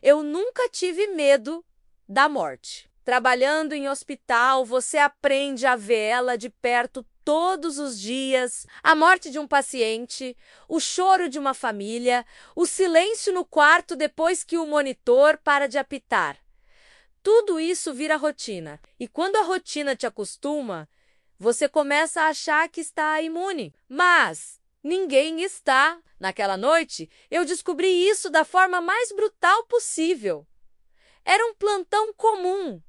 Eu nunca tive medo da morte. Trabalhando em hospital, você aprende a ver ela de perto todos os dias, a morte de um paciente, o choro de uma família, o silêncio no quarto depois que o monitor para de apitar. Tudo isso vira rotina. E quando a rotina te acostuma, você começa a achar que está imune. Mas ninguém está. Naquela noite, eu descobri isso da forma mais brutal possível. Era um plantão comum.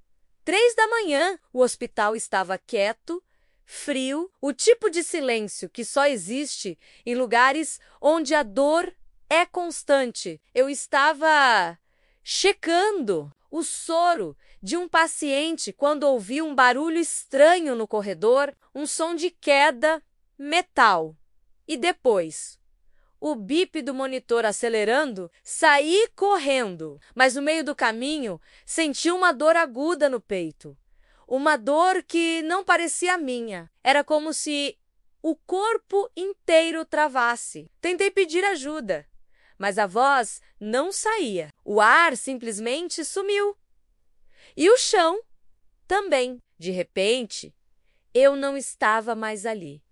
3 da manhã, o hospital estava quieto, frio, o tipo de silêncio que só existe em lugares onde a dor é constante. Eu estava checando o soro de um paciente quando ouvi um barulho estranho no corredor, um som de queda, metal. E depois, o bip do monitor acelerando, saí correndo, mas no meio do caminho senti uma dor aguda no peito. Uma dor que não parecia minha. Era como se o corpo inteiro travasse. Tentei pedir ajuda, mas a voz não saía. O ar simplesmente sumiu. E o chão também. De repente, eu não estava mais ali.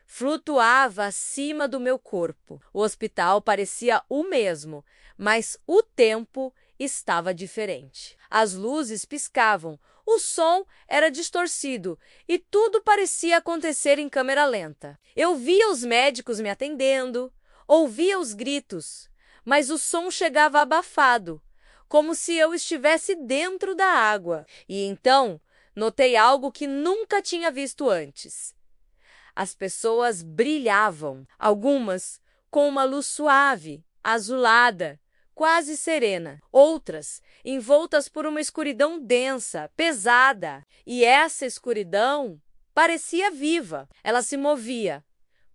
Flutuava acima do meu corpo. O hospital parecia o mesmo, mas o tempo estava diferente. As luzes piscavam, o som era distorcido e tudo parecia acontecer em câmera lenta. Eu via os médicos me atendendo, ouvia os gritos, mas o som chegava abafado, como se eu estivesse dentro da água. E então, notei algo que nunca tinha visto antes. As pessoas brilhavam, algumas com uma luz suave, azulada, quase serena, outras envoltas por uma escuridão densa, pesada. E essa escuridão parecia viva. Ela se movia,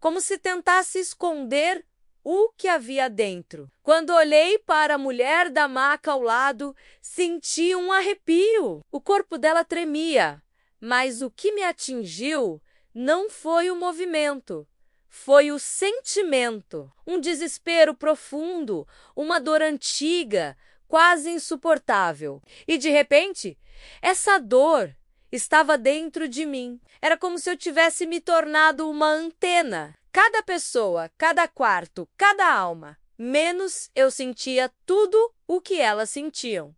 como se tentasse esconder o que havia dentro. Quando olhei para a mulher da maca ao lado, senti um arrepio. O corpo dela tremia, mas o que me atingiu não foi o movimento, foi o sentimento, um desespero profundo, uma dor antiga, quase insuportável. E de repente, essa dor estava dentro de mim. Era como se eu tivesse me tornado uma antena. Cada pessoa, cada quarto, cada alma, menos eu sentia tudo o que elas sentiam.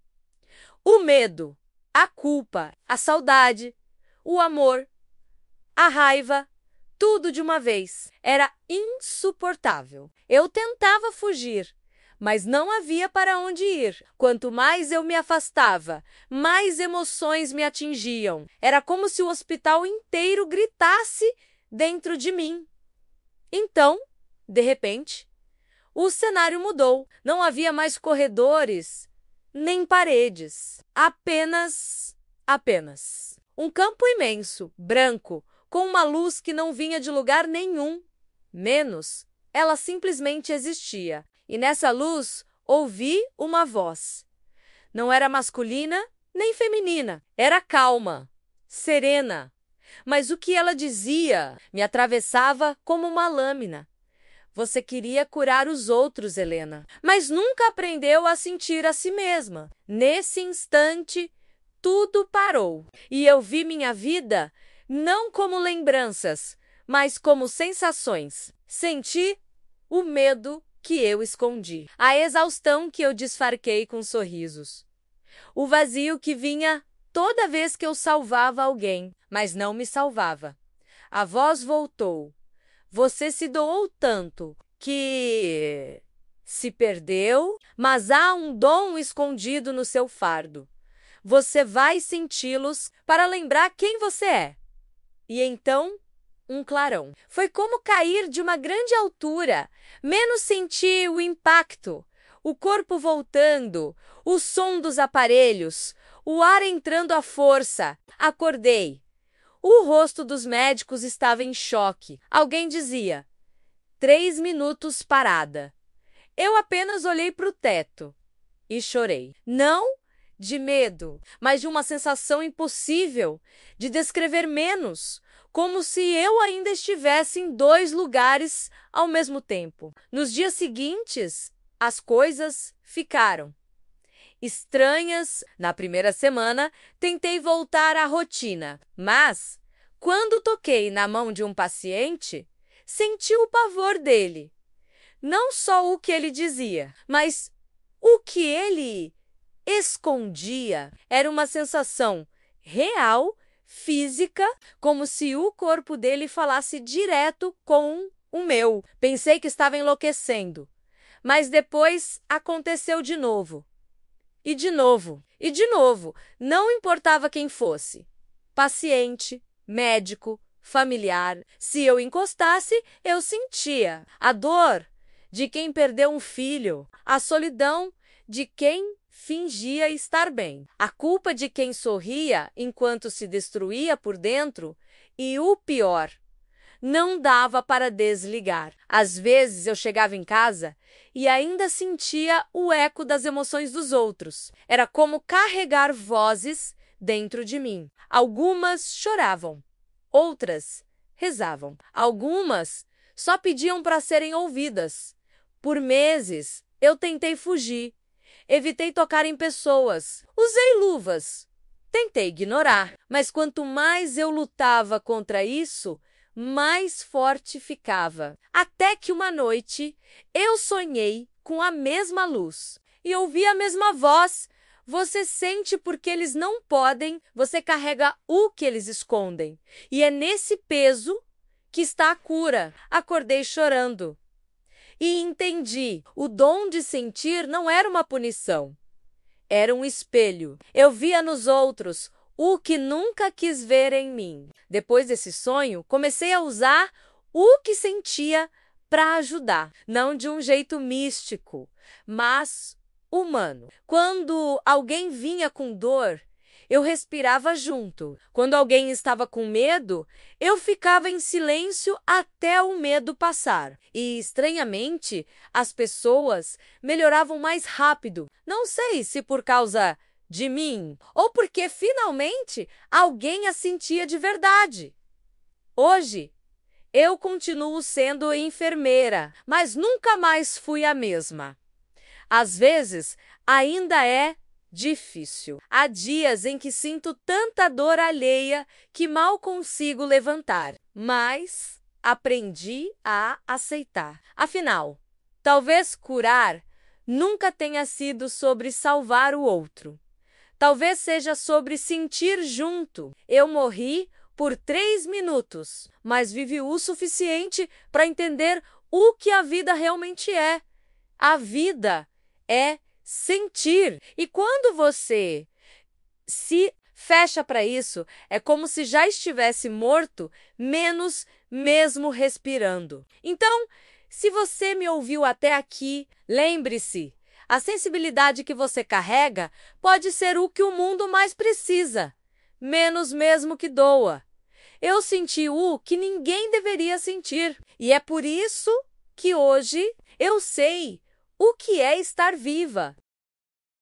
O medo, a culpa, a saudade, o amor, a raiva, tudo de uma vez. Era insuportável. Eu tentava fugir, mas não havia para onde ir. Quanto mais eu me afastava, mais emoções me atingiam. Era como se o hospital inteiro gritasse dentro de mim. Então, de repente, o cenário mudou. Não havia mais corredores, nem paredes. Apenas um campo imenso, branco, com uma luz que não vinha de lugar nenhum. Menos, ela simplesmente existia. E nessa luz, ouvi uma voz. Não era masculina nem feminina. Era calma, serena. Mas o que ela dizia me atravessava como uma lâmina. Você queria curar os outros, Helena, mas nunca aprendeu a sentir a si mesma. Nesse instante, tudo parou. E eu vi minha vida não como lembranças, mas como sensações. Senti o medo que eu escondi, a exaustão que eu disfarquei com sorrisos, o vazio que vinha toda vez que eu salvava alguém, mas não me salvava. A voz voltou. Você se doou tanto que se perdeu, mas há um dom escondido no seu fardo. Você vai senti-los para lembrar quem você é. E então, um clarão. Foi como cair de uma grande altura. Menos senti o impacto, o corpo voltando, o som dos aparelhos, o ar entrando à força. Acordei. O rosto dos médicos estava em choque. Alguém dizia, 3 minutos parada. Eu apenas olhei para o teto e chorei. Não de medo, mas de uma sensação impossível de descrever menos, como se eu ainda estivesse em 2 lugares ao mesmo tempo. Nos dias seguintes, as coisas ficaram. estranhas. Na primeira semana, tentei voltar à rotina, mas, quando toquei na mão de um paciente, senti o pavor dele. Não só o que ele dizia, mas o que ele escondia. Era uma sensação real, física, como se o corpo dele falasse direto com o meu. Pensei que estava enlouquecendo, mas depois aconteceu de novo. E de novo, e de novo, não importava quem fosse. Paciente, médico, familiar. Se eu encostasse, eu sentia a dor de quem perdeu um filho, a solidão de quem fingia estar bem, a culpa de quem sorria enquanto se destruía por dentro e o pior, não dava para desligar. Às vezes eu chegava em casa e ainda sentia o eco das emoções dos outros. Era como carregar vozes dentro de mim. Algumas choravam, outras rezavam, algumas só pediam para serem ouvidas. Por meses, eu tentei fugir, evitei tocar em pessoas, usei luvas, tentei ignorar, mas quanto mais eu lutava contra isso, mais forte ficava. Até que uma noite, eu sonhei com a mesma luz e ouvi a mesma voz. Você sente porque eles não podem, você carrega o que eles escondem. E é nesse peso que está a cura. Acordei chorando. E entendi, o dom de sentir não era uma punição, era um espelho. Eu via nos outros o que nunca quis ver em mim. Depois desse sonho, comecei a usar o que sentia para ajudar, não de um jeito místico, mas humano. Quando alguém vinha com dor, eu respirava junto. Quando alguém estava com medo, eu ficava em silêncio até o medo passar. E, estranhamente, as pessoas melhoravam mais rápido. Não sei se por causa de mim ou porque, finalmente, alguém a sentia de verdade. Hoje, eu continuo sendo enfermeira, mas nunca mais fui a mesma. Às vezes, ainda é difícil. Há dias em que sinto tanta dor alheia que mal consigo levantar, mas aprendi a aceitar. Afinal, talvez curar nunca tenha sido sobre salvar o outro. Talvez seja sobre sentir junto. Eu morri por 3 minutos, mas vivi o suficiente para entender o que a vida realmente é. A vida é sentir. E quando você se fecha para isso, é como se já estivesse morto, menos mesmo respirando. Então, se você me ouviu até aqui, lembre-se, a sensibilidade que você carrega pode ser o que o mundo mais precisa, menos mesmo que doa. Eu senti o que ninguém deveria sentir, e é por isso que hoje eu sei o que é estar viva.